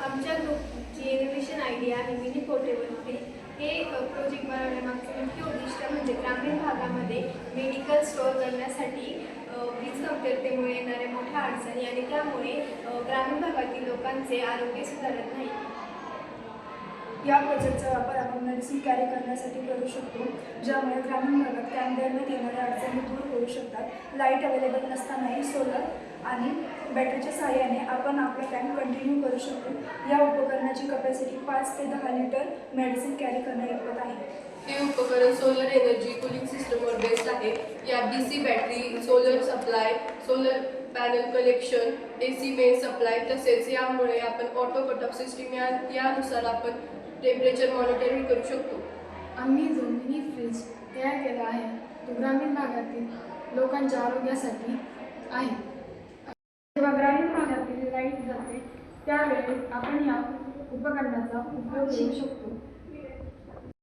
आमच्या ग्रुपची innovation idea आहे mini portable हे प्रोजेक्ट बनवण्यामागचं मुख्य उद्दिष्ट म्हणजे ग्रामीण भागामध्ये मेडिकल स्टोअर करण्यासाठी वीज कमतरतेमुळे येणाऱ्या मोठ्या अडचणी आणि त्यामुळे ग्रामीण भागातील लोकांचे आरोग्य सुधारत नाही. या प्रोजेक्टचा वापर आपण मेडिसिन कॅरी करण्यासाठी करू शकतो, ज्यामुळे ग्रामीण भागात कॅम्प देण्यात येणाऱ्या अडचणी दूर होऊ शकतात. लाईट अवेलेबल नसतानाही सोलर आणि बॅटरीच्या सहाय्याने आपण आपला कॅम्प कंटिन्यू करू शकतो. या उपकरणाची कपॅसिटी 5 ते 10 लिटर मेडिसिन कॅरी करण्याइतपत आहे. हे उपकरण सोलर एनर्जी कूलिंग सिस्टमवर बेस्ड आहे. या DC battery, solar supply, solar panel collection, AC main supply, तसेच यामुळे आपण ऑटो कट ऑफ सिस्टीम यानुसार आपण टेम्परेचर मॉनिटरिंग करू शकतो. आम्ही जो मिनी फ्रीज तयार केला आहे तो ग्रामीण भागातील लोकांच्या आरोग्यासाठी आहे. जेव्हा ग्रामीण भागातील लाईट जाते त्यावेळेस आपण या उपकरणाचा उपयोग करू शकतो.